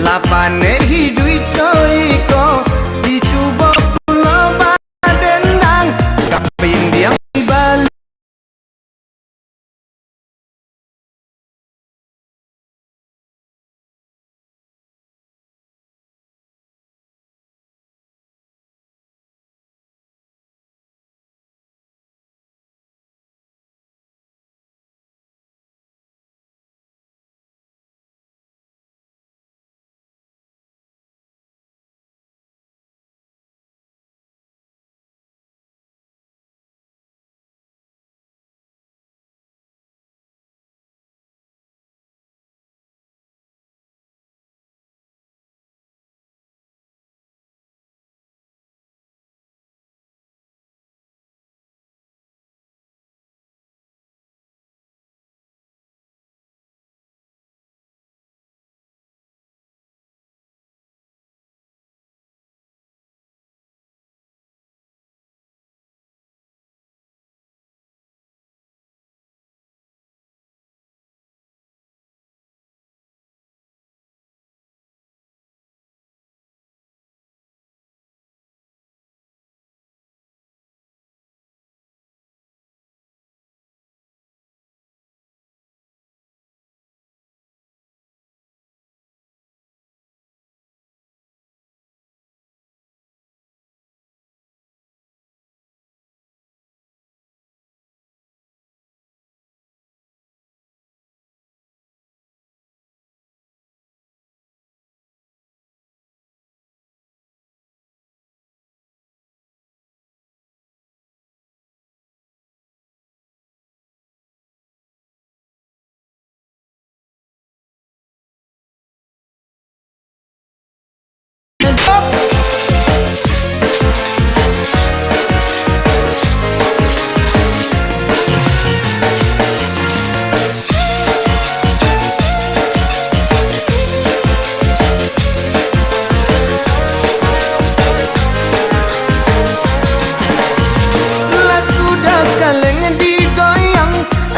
lapane hidui coiko dicoba pulau badendang kapin diam balik.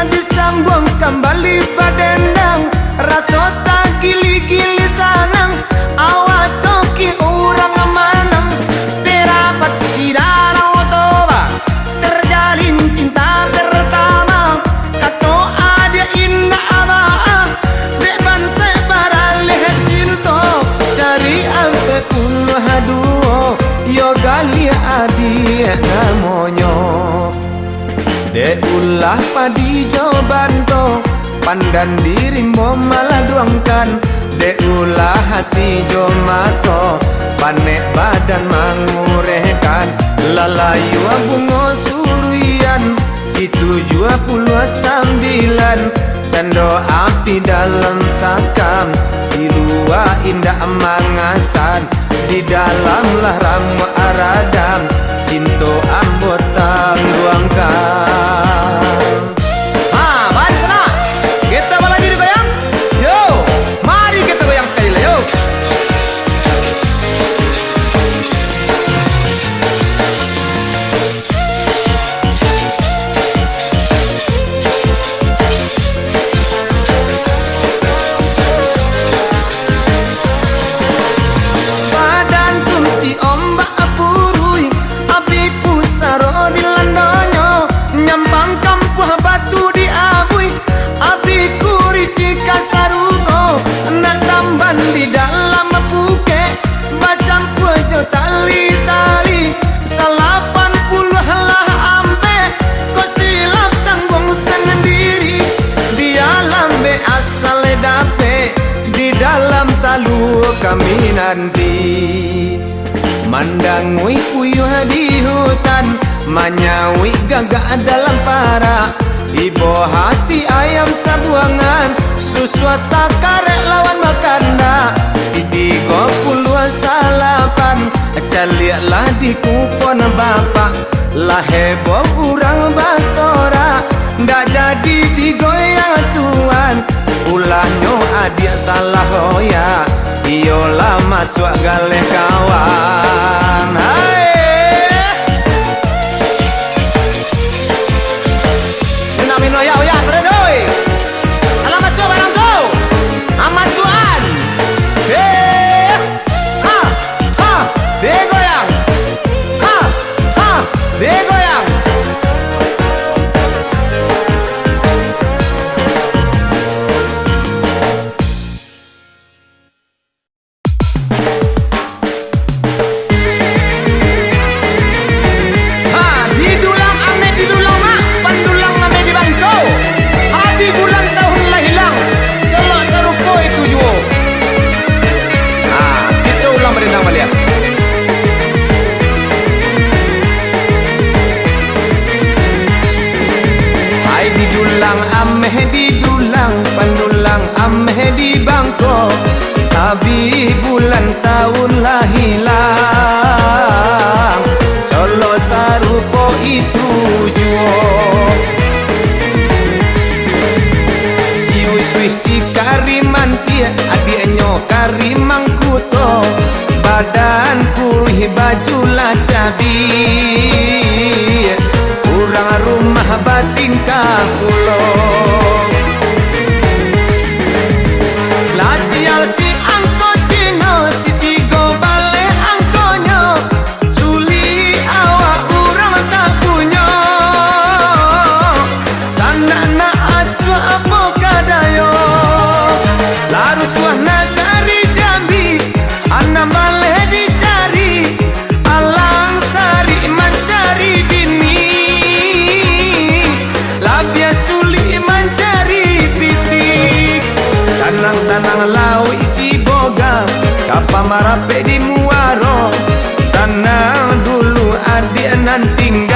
Disambung kembali badendang rasota gili-gili sanang awak coki orang manang perapat sidara otoba terjalin cinta pertama kato ada indah abah beban sebarang leher cinta cari ampe puluh duo yogali adi namonyo de ulah padi jobanto pandan dirimbo malah duangkan de ulah hati jomato panek badan mangurehkan lalayu bungo surian situ 29 cando api dalam sakam di luar indah mangasan di dalam lah ramu aradam cinto ambotang ruangkan. Mari sana kita lagi digoyang. Yo, mari kita goyang sekali lah yo. Badan tum si ombak apurui api pusaro di landonyo nyampang kampuh batu di abui api kurici kasarugo nak tamban di dalam puke bacang pujo tali-tali 80 lah ampe kok silap tanggung sendiri dia lambe asal dape di dalam talu kami nanti mandangui puyuh di hutan manyawi gagak dalam para ibu hati ayam sabuangan suswata karek lawan makanda si 38 caliaklah di kupon bapak lah heboh urang basora ndak jadi digoyang tuan ulahnya adik salah hoya iyolah masuk galeh kawan. Hai Namin ya ya teredoy alam masuk barang tu amasuan. Hey berenang balian. Hai di dulang ameh di dulang, pandulang ameh di bangko, abi bulan tahun lah hilang, colo sarupo itu juo. Si usui si karimantia, adiknya karimang kuto, badan kuih baju lah cabi, kurang rumah batin kakulo. Lah sial si angko cino, si tigo bale angkonyo, suli awak urang tak punya. Sana na acua apa kadayo, laru suahna dari Jambi, anak bale dicari, alang sari mencari bini, labia suli mencari pitik. Tanang-tanang lau isi boga, kapa marape di muaro, sana dulu adik nan tinggal,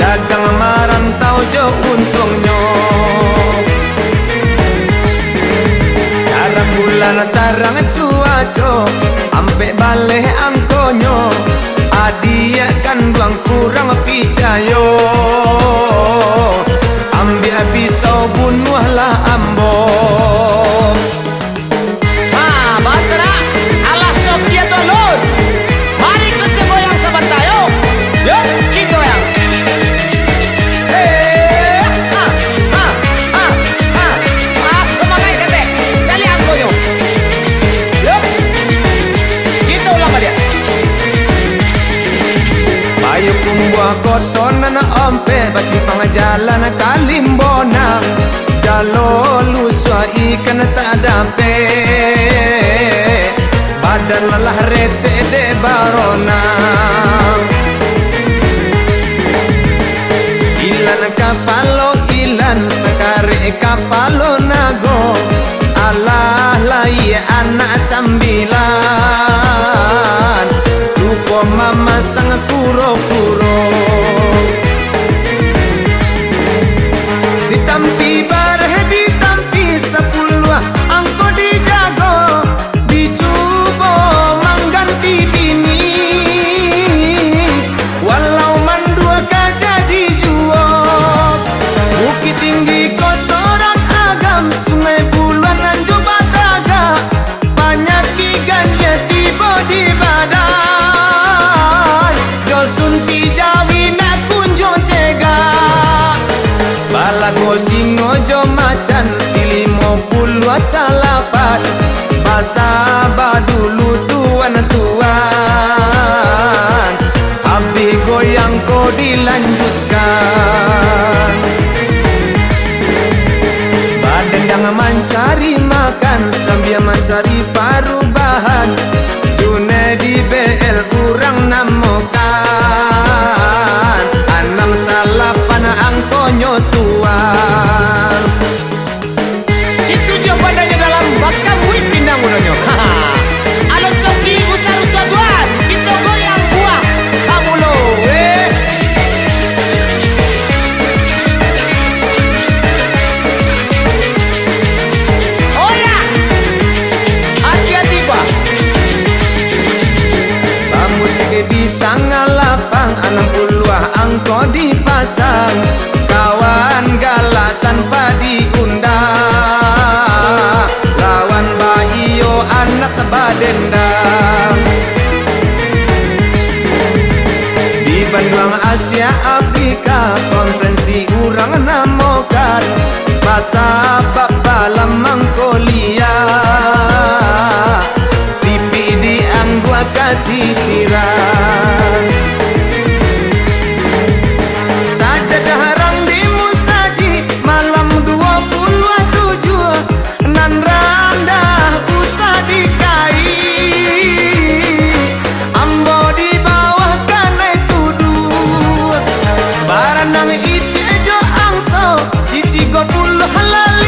dagang marantau jo untungnya. Tarang bulan tarang cuaco, ampe bale angkonyo, adia kan duang kurang picayo, ambil pisau bunuhlah ambo. Ha, basra, alah cokia tolong. Mari kita goyang sebentar yo. Yuk, kita goyang. Semangat kete. Cali angkonyo. Yuk. Kita ulang balik. Bayu kumbuah kotonan ompe, basi pengajalan kalimbonang, jalo lusua ikan tak dampe, badan lelah rete de baronang. Ilan kapalo ilan, sekare kapalo nago, alah lai anak sambilan, rupo mama sang kuro-kuro. Ditampi bareh ditampi sepuluh, angko dijago, dicubo mengganti bini, walau mandua kaja dijuo. Bukit tinggi kotoran agam, sungai buluan anjo bataga, banyak ganja tiba di badai, dosun tijawi nak kunjo cega, balago singo jo macan, silimo puluh salapan, basa badulu tuan-tuan, habis goyang ko dilanjutkan. Badan jangan mencari makan, sambil mencari perubahan, Junedi BL kurang namokan, anam salapan angkonyo tuan. Situ jo badannya dalam bakam wih pindang udahnya. Alo coki usar-usar tuan, kita goyang buah kamu lo. Oh ya, hati-hati pak. Musik di tanggal lapang, 60 angko dipasang, kawan galak tanpa diundang, lawan bayo anak sebadendang. Di Bandung Asia Afrika, konferensi urang namokan, masa bapak lamang kuliah, TV dianggua katitiran, sajadah harang di musaji, malam 27, nan randah usah dikai, ambo di bawah kanai tuduh, baranang iti jo angso, si 30 halali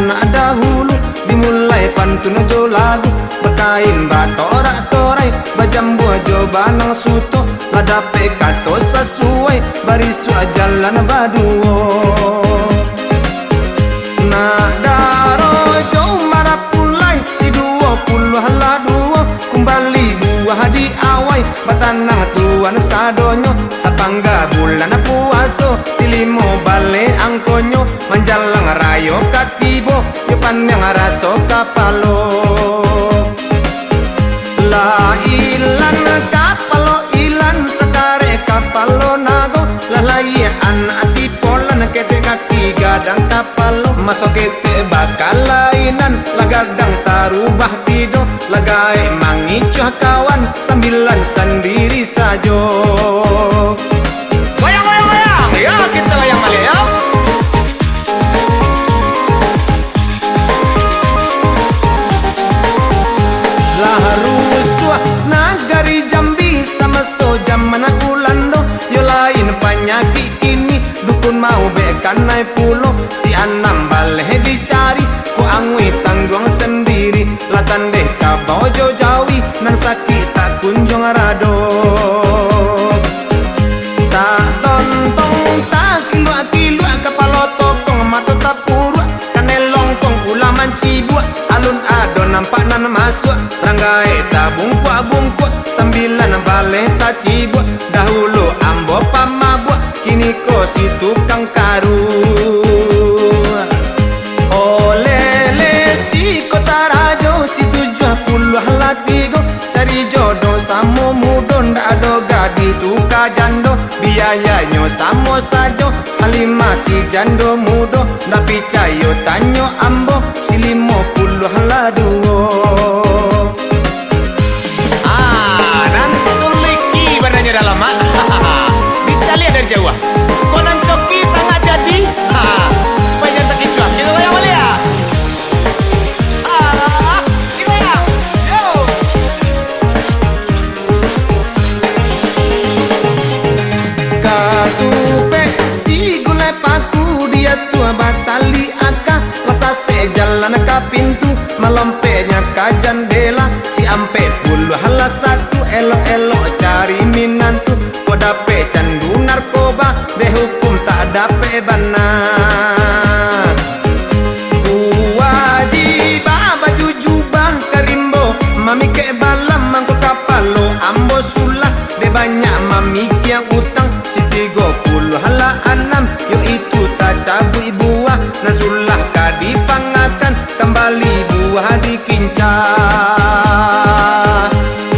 anak dahulu, dimulai pantun jo lagu, bekain batorak torai, bajambu jo banang suto, ladape kato sesuai, barisu jalan baduo. Nak daro jo marapulai, si 20 laduo, kembali buah di awai, batanang tuan sadonyo, sapangga bulan puaso, silimo bale angkonyo, manjalang rayo katibo, yo panjang raso kapalo. La ilan kapalo ilan sekare kapalo nago, lalai anak si polan kete kaki gadang kapalo, masuk kete bakal lainan, lagadang tarubah tido, lagai mangicuh kawan, sambilan sendiri sajo. Goyang goyang goyang, ya kita layang balik ya. Laharuswa nagari Jambi sama so zaman ulando, yo lain penyakit ini dukun mau bekan naik pulau, si anam baleh dicari, ku angui tanggung sendiri, latan deh kabau jo jawi, nan sakit tak kunjung rado. Tak tontong tak kilua kepala tokong mata tak purua, kanelong kong ulaman cibua, alun ado nampak nan masuk, ranggai tak bungkuk sambilan baleh tak cibua, dahulu ambo pamabua, kini ko si tukang karu. Olele si kota rajo, si 70 latigo, cari jodoh samo mudo, ndak ada gadi tuka jando, biayanya samo sajo, alima si jando mudo, ndak picayo tanyo ambo, si 50 laduo. Dan suliki badannya dalam dicali dari jauh, konan coki sangat jadi, supaya jangan terkicuah, kita goyang balik ya. Kasupe si gulai paku, dia tua batali aka, masa se jalan ke pintu, malompenya ke jendela, si ampe puluh satu, elok-elok cari minantu, kok dape candu narkoba, behukum tak dape benar. Wajibah baju jubah karimbo, mami ke balam mangko kapalo, ambo sulah, de banyak mami yang utang, si 36, yo itu tak cabui buah, nasulah kadi pangakan, kembali buah dikincah.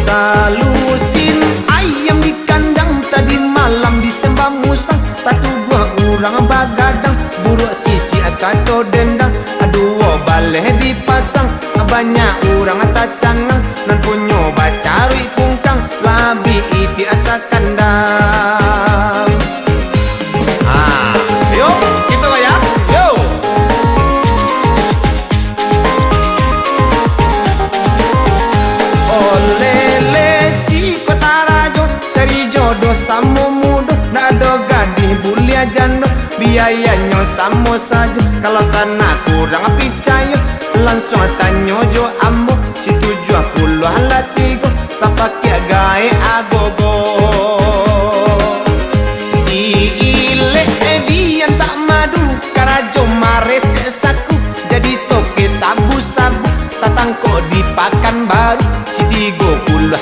Salusin ayam di kandang, tadi malam disembah musang, satu buah urang bagadang, buruk sisi kato dendang, aduh baleh dipasang, banyak urang tak cangang, nan punyo bacari pungkang, labi iti asa kandang. Yuk gitu ya, yuk. Olele si kota rajo, cari jodoh samo mudo, nado gadih bulia jando, biayanya samo saja, kalau sana kurang picayo, langsung tanyo jo ambo, si 70 latigo, tak pakai gae agogo. Si ile dian tak madu, karajo mares saku, jadi toke sabu-sabu, tatangko dipakan baru, si 31,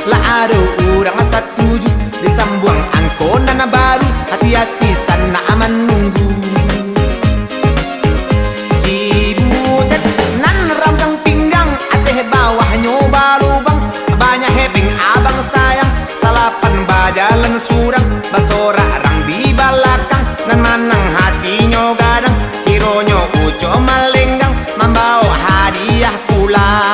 lah ada urang 17, disambung angkonan baru, hati-hati sana aman nunggu. Si butet nan rambang pinggang, ateh bawah nyoba lubang, banyak heping abang sayang, salapan bajalan surang, basora rang di balakang, nan manang hatinya gadang, kironyo uco malenggang, membawa hadiah pulang.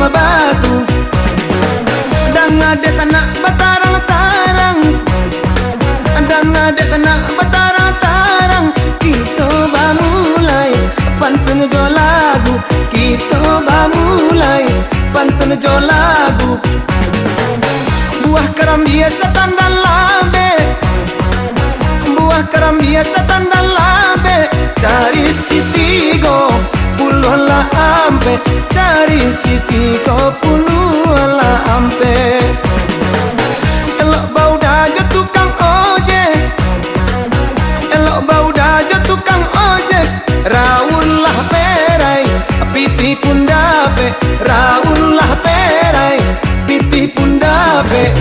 batu. Dan ada sana batarang-tarang, dan ada sana batarang-tarang. Kita bamulai pantun jo lagu, kita bamulai pantun jo lagu. Buah karam biasa tanda lambe, buah karam biasa tanda lambe. Cari sitigo puluh la ampe, cari sitigo puluh la ampe. Elok bau daja tukang ojek, elok bau daja tukang ojek. Raullah perai, piti pun dape. Raullah perai, piti pun dape.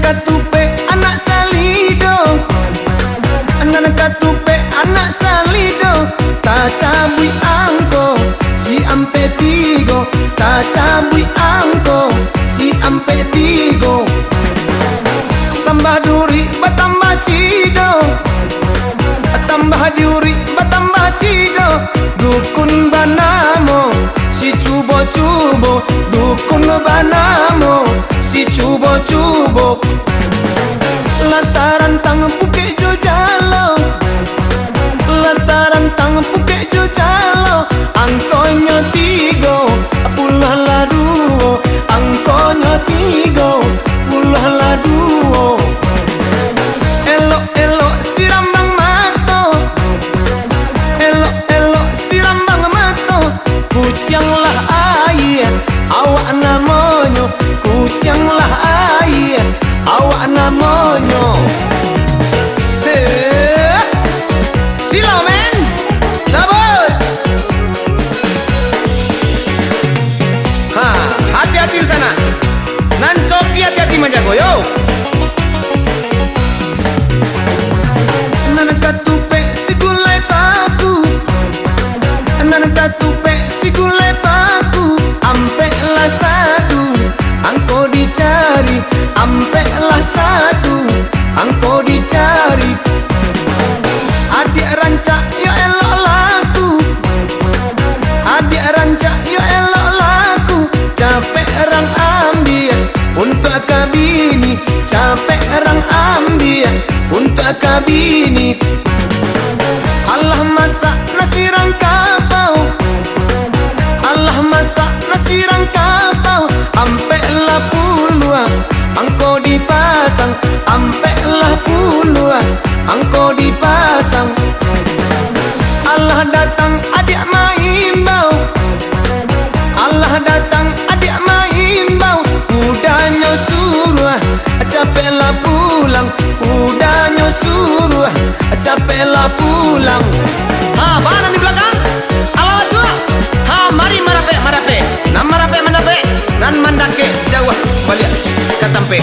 Katupe anak salido, anak katupe anak salido. Tak cabui angko si ampe tigo, tak cabui angko si ampe tigo. Tambah duri batambah cido, tambah duri batambah cido. Dukun banamo si cubo-cubo, dukun banamo si cubo-cubo. Lantaran tang puke jo jalo, lantaran tang puke jo jalo. Angkonyo tigo puluh la duo, angkonyo tigo puluh la duo. Elok-elok sirambang mato, elok-elok sirambang mato. Kucanglah air awak namonyo, kucanglah air awak namonyo. Sila men, sabut. Hati-hati di sana. Nan coki hati-hati menjago yo. Nan katupe si gulai paku, nan katupe si gulai paku. Ampe lah satu, angko dicari. Ampe lah satu, angko dicari. Adik rancak yo elok laku, adik rancak yo elok laku. Capek orang ambil untuk kabini, capek orang ambil untuk kabini. Allah masak nasi rangkapau, Allah masak nasi rangkapau. Ampe lah puluhan angko dipasang, ampe lah puluhan angko dipasang. Allah datang adik maimbau, Allah datang adik maimbau. Udahnya suruh capeklah pulang, udahnya suruh capeklah pulang. Mana di belakang? Alas suah. Mari marape marape, nan marape manape, nan mandake jauh balik katampe.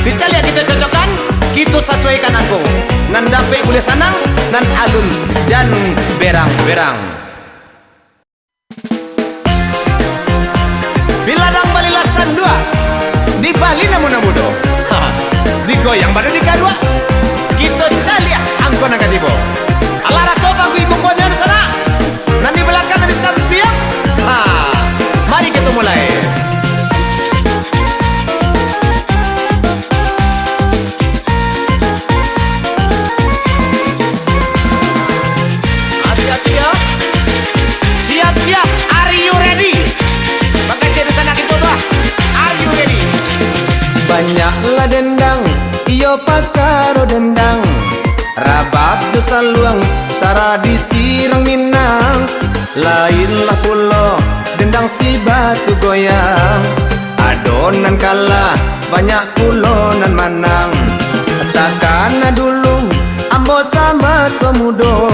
Dicalia kita cocokkan, kita sesuaikan aku. Nan dape boleh sanang, nan alun jan berang-berang. Biladang balilasan dua, di Bali namun mudo. Digoyang baru di kedua, kita calia angkon angkat ibu. Alara topa ku ikut ponnya di sana, nan di belakang nan di samping. Mari kita mulai. Hati-hati ya. Siap-siap. Are you ready? Pakai di sana kita doa. Are you ready? Banyaklah dendang, iyo pakaro dendang. Rabab jo saluang, tradisi rang Minang. Lainlah pulau dendang si batu goyang. Adonan kalah banyak pulonan manang. Takana dulu ambo sama semudo.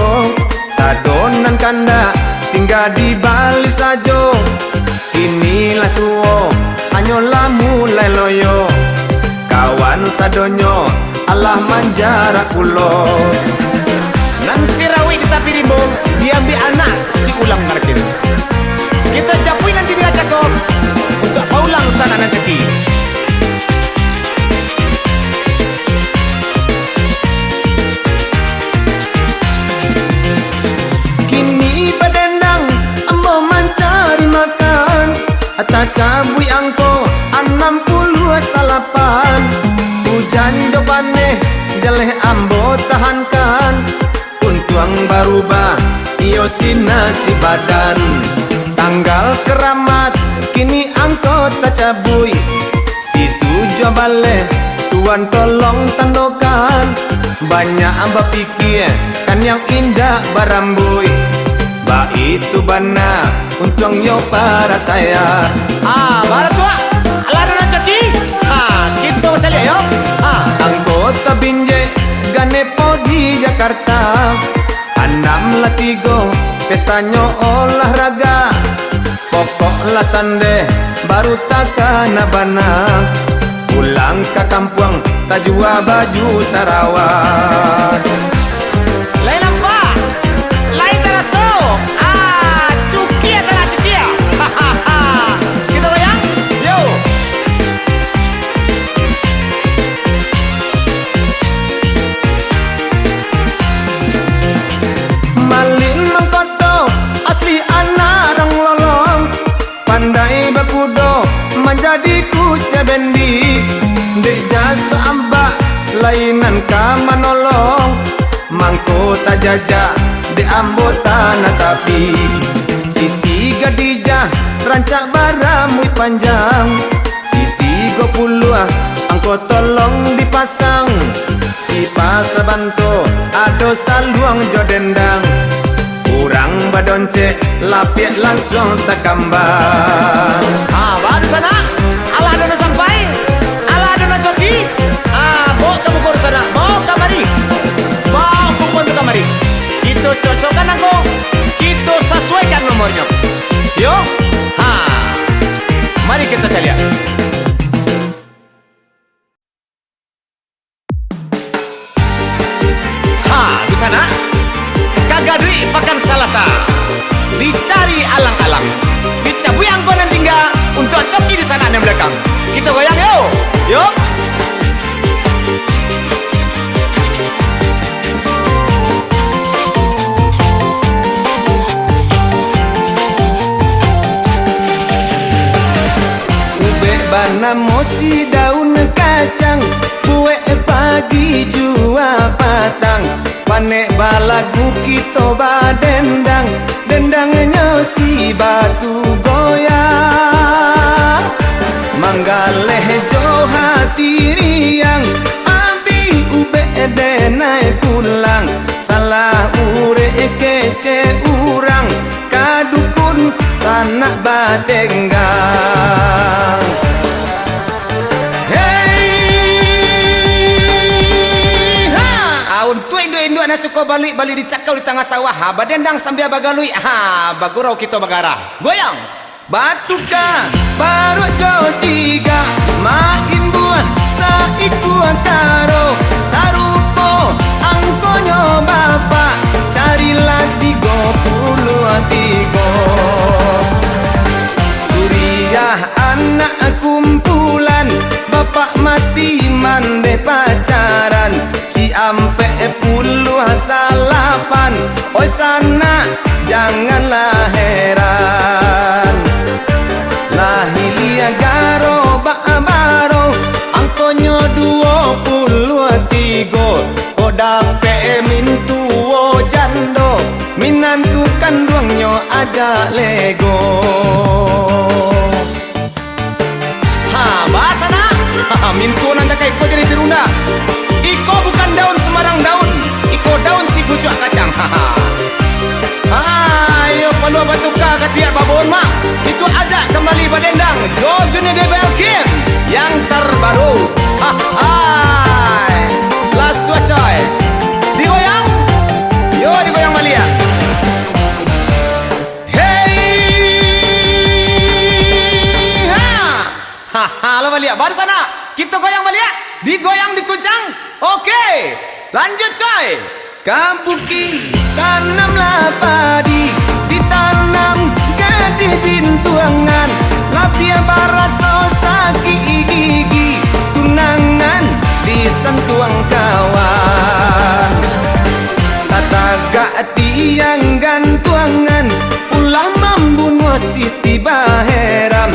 Sadonan kanda tinggal di Bali sajo. Inilah tuo hanyolah mulai loyo. Kawan sadonyo Allah manjara kulo. Nan sirawi kita pirimbo diambil anak si ulang markin. Cabui angko 68 hujan jobane jeleh ambo tahankan untuang barubah iyo sinasi badan tanggal keramat kini angko tak cabui situ jobale tuan tolong tandokan banyak amba pikir kan yang indah barambui ba itu bana untung yo para saya bara tua ala na jadi gitu saja yo anggota binje ganepo di Jakarta 6 pestanyo olahraga pokok latande baru takana bana pulang ke kampung tajua baju Sarawak lain apa lain teraso cuki adalah cuki ya gitu ya yo malin mengkoto asli anak orang lolong pandai bakudo menjadi kusya bendi dek jasa amba lainan ka manolong mangko tak jajak di ambo tanah tapi Siti Gadijah rancak baramui panjang Siti Gopuluah angko tolong dipasang si pasabanto ado saluang jodendang kurang badonce lapiak langsung tak kambang baru sana ala dona sampai ala dona joki bawa kamu ke sana bawa kamari bawa kupon ke kamari itu cocokkan aku kita sesuaikan nomornya yo mari kita lihat di sana kagak duit pakan salasa dicari alang-alang dicabui angkonan tinggal untuk coki di sana yang belakang kita goyang yo ube bana mosi daun kacang kue pagi jua patang panek balagu kita badendang dendangnya si batu goyang manggaleh jo hati riang abi ube denai pulang salah ure kece urang kadukun sanak badenggang Indo anak suka balik dicakau di tengah sawah badendang sambil bagalui bagurau kita bagara goyang batuka baru jojiga maimbuan saiku antaro sarupo angkonyo bapak carilah 33 suriah anak kumpulan bapak mati mande pacaran si ampe puluh salapan oi sana janganlah heran lahilia garo baro angkonyo 23 kodape mintuo jando minantu kandungnya aja lego bahasa nak mintu nanda kayak iko jadi dirunda iko bukan daun sembarang daun iko daun si pucuk kacang ayo palu batuka ketiak babon mak itu aja kembali badendang Jojune Debel Kim yang terbaru Laswa coy digoyang yo digoyang malia halo Malia, baru sana kita goyang Malia, digoyang dikucang. Oke, lanjut coy. Kabuki tanamlah padi, ditanam gede bintuangan, lapia baraso saki gigi, tunangan disentuang kawan. Tataga tiang gantuangan, ulah membunuh Siti Baheram.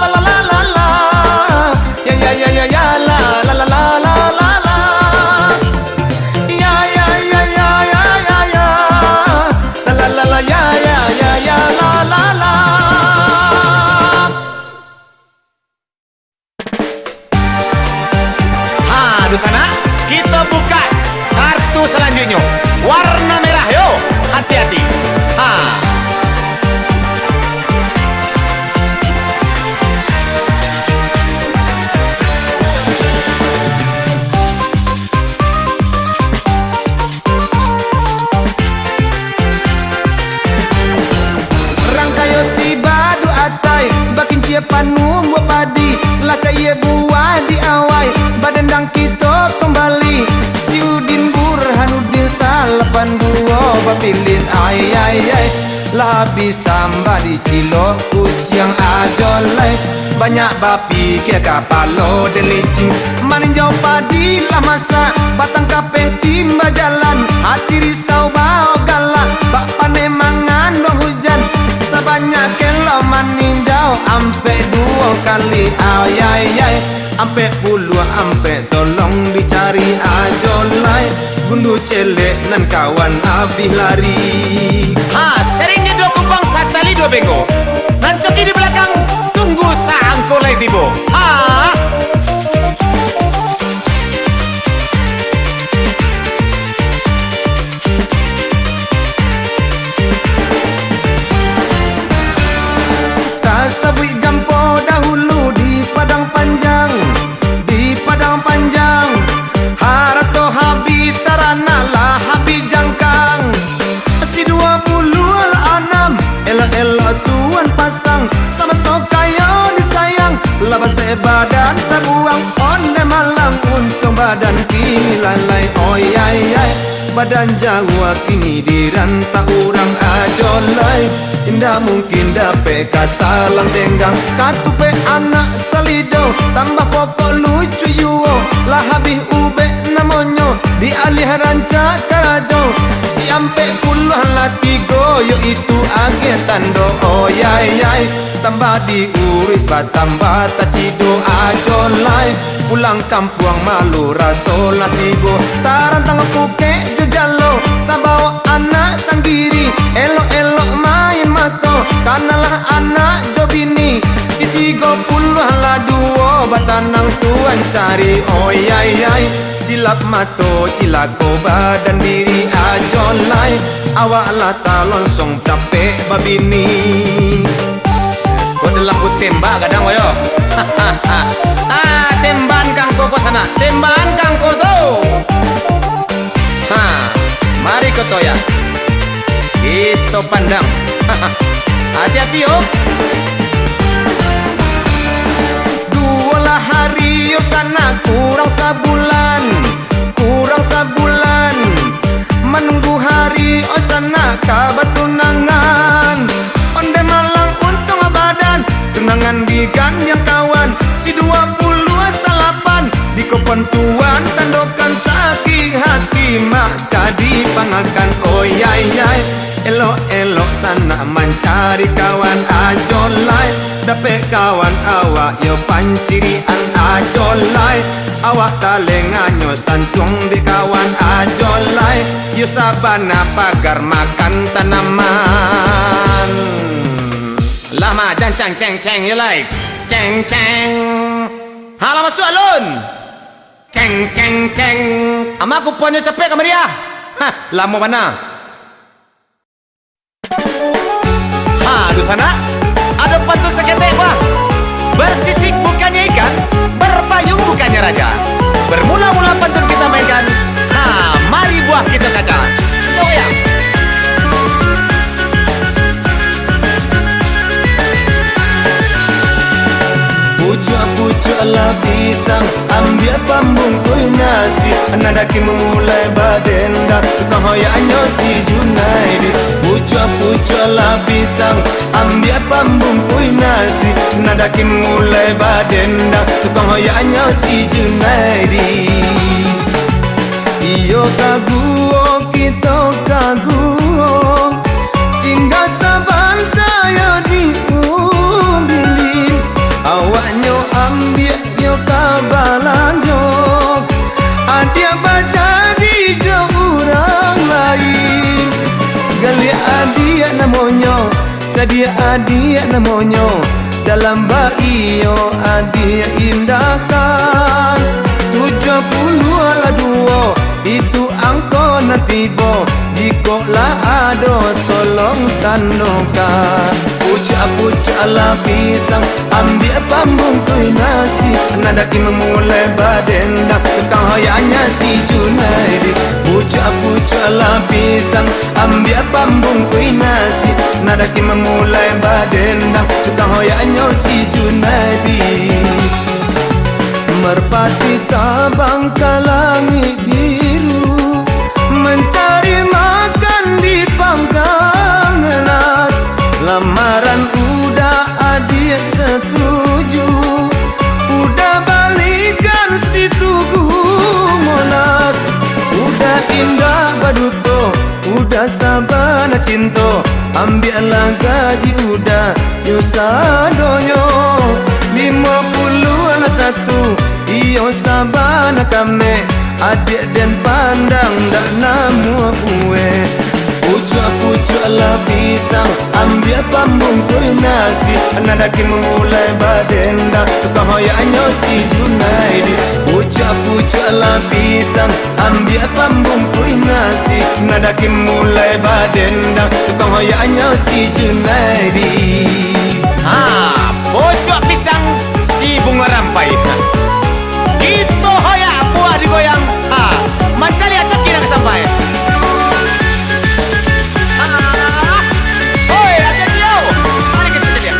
la la la la la. Ya ya ya ya ya la la la la la la la. Ya ya ya ya ya ya ya. La la la la ya ya ya ya la la la. Ha, di sana kita buka kartu selanjutnya. Warna merah, yo. Hati-hati. Ha. Rangkayo si badu atai, bakin cia panu buat padi, laca ye buah di awai, badendang kita kembali. Si Udin Burhanuddin salapan dua babilin ay ay ay. Labi samba di cilo uciang ajolai, banyak bapi kia kapalo dan licing. Maninjau padi lah masa, batang kape timba jalan, hati risau bau galak, bak pane mangan dong hujan. Sebanyak kelo maninjau ampe dua kali ay ay ay. Ampe puluh ampe tolong dicari ajolai, gundu celek nan kawan abih lari. Ha, seringnya dua kupang satali dua bego, nan coki di belakang tunggu saangko lagi tibo. Ha. Tasabui gampo dahulu di padang panjang, di padang panjang. Harato habi tarana lah habi jangkang. Si 26 elok-elok tuan pasang, sama sokayo disayang. Laban sebadan tabuang onde malam, untung badan kini lalai. Oi ai ai, badan Jawa kini dirantah orang ajolai. Indah mungkin dapat kasalang tenggang, katupe anak salido, tambah pokok lucu yuo. Lah habis ube namonyo, di alih ranca karajo. Si ampe puluhan lati goyo itu age tando. Oh yai yai, tambah diurit batambah tacido ajolai. Pulang kampung malu raso latigo, tarantang puke jejalo, tabawa anak tanggiri, elok-elok main mato, kanalah anak jobini. Si 30 lah duo batanang tuan cari. Oh yai yai, silap mato cilako badan diri ajolai. Awak lah talonsong capek babini. Kau adalah ku tembak kadang woyo. Temban kangko ko sana, temban kangko to. Ha, mari ko to ya. Itu pandang. Hati-hati yo. Dua lah hari yo sana, kurang sebulan, kurang sebulan. Menunggu hari o sana kabar tunangan. Onde malang untung badan, tunangan di gandeng kawan. Si 28 di kopon tuan, tandokan sakit hati maka dipangakan. Oh yai yai, elok-elok sana mencari kawan ajolai. Dapet kawan awak yo pancirian ajolai. Awak talenganyo santung di kawan ajolai. Yo sabana pagar makan tanaman. Lama dan ceng-ceng-ceng you like. Ceng-ceng. Hala masuk alun. Ceng-ceng-ceng. Ama aku punya capek kamar dia. Hah, lama mana? Ha, di sana ada pantun seketek wah. Bersisik bukannya ikan, berpayung bukannya raja. Bermula-mula pantun kita mainkan. Nah, mari buah kita kaca. So ya. Pucuk-pucuk lah pisang, ambil pambungkulnya nasi nadaki memulai badenda tukang hoyaknya si Junaidi pucuk-pucuk lah pisang ambil pambungkui nasi nadaki memulai badenda tukang hoyaknya si Junaidi iyo kaguo kita kaguo singgah sabantaya di umbilin awaknya ambil yo kabalanjo adia baca di jauh orang lain gali adia namanya jadi adia namanya dalam baio adia indahkan 70 ala duo itu angko natibo jikolah ado tolong tandokan pucuk-pucuk ala pisang ambil pambungkui nasi nadaki memulai badenda tukang hoyaknya si Junaidi pucuk-pucuk ala pisang ambil pambungkui nasi nadaki memulai badenda tukang hoyaknya si Junaidi merpati tabang ke langit biru mencari makan di pangkang nas lamaran udah adik setuju udah balikan si Tugu Monas udah indah baduto udah sabana cinto ambillah gaji udah yusadonyo 51 iyo sabana kame adik dan pandang dak namu puwe pucuk-pucuk lah pisang ambil pambungkui nasi nadaki memulai badenda tukang hoyaknya si Junaidi pucuk-pucuk lah pisang ambil pambungkui nasi nadaki memulai badenda tukang hoyaknya si Junaidi pucuk pisang si bunga rampai itu hoyak buah digoyang macam lihat cekir nak sampai oi asyik dia mari ke sini dia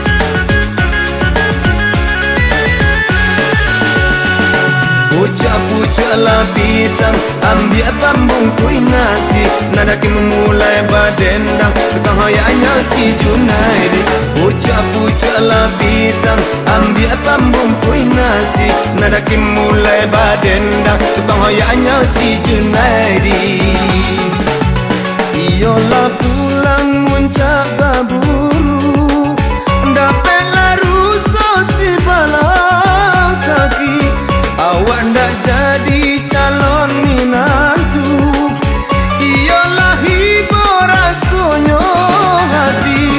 pucuk-pucuk lah pisang ambil pambungkui nasi nadaki memulai badendang tukang hoyaknya si Junaidi pucuk-pucuk lah pisang ambil pambungkui nasi nadaki mulai badendang tukang hoyaknya si Junaidi iyolah pulang muncak baburu dapatlah rusuh si balang kaki awak ndak jadi calon minantu iyolah hibur rasanya hati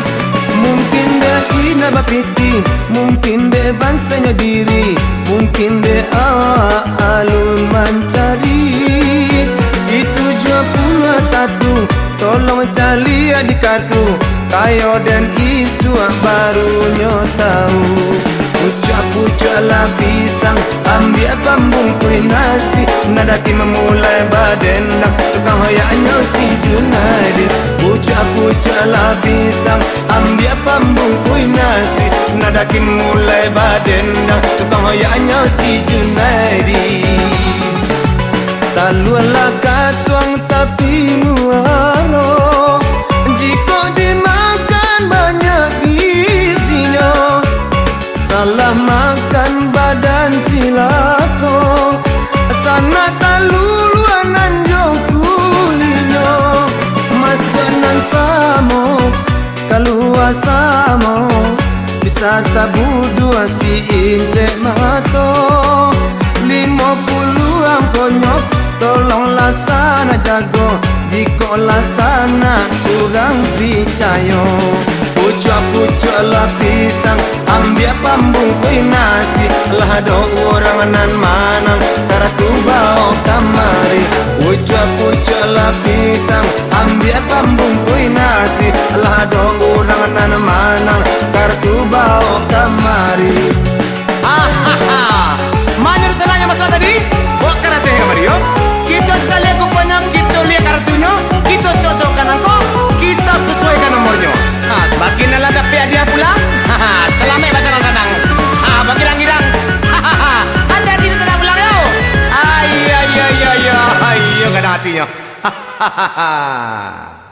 mungkin dia ina bapiti mungkin dia bansanya diri mungkin dia alun mencari si 71 tolong cari di kartu kayo dan isu barunya tahu pucuk-pucuk lah pisang ambil pambungkui nasi nadaki memulai badendang tukang hoyaknya si Junaidi pucuk-pucuk lah pisang ambil pambungkui nasi nadaki mulai badendang tukang hoyaknya si Junaidi talulah katuang tapi muaro jika dimakan banyak isinya salah makan badan cilako sana taluluan anjong kulinyo masuanan samo keluar samo bisa tabudu si incek mato 50 ang konyok tolonglah sana jago jika sana kurang percaya pucuk-pucuk lah pisang ambil pambungkui nasi lah ada orang nan manang karatu bau kamari pucuk-pucuk lah pisang ambil pambungkui nasi lah ada orang nan manang karatu bau kamari mana senangnya masalah tadi buat karate Mario kita cari aku penang kita lihat kartunya kita cocokkan angko kita sesuaikan nomornya semakin nala dapat dia pula selamat pasang senang bagi girang-girang hati-hati di sana pulang yo ay Hahaha.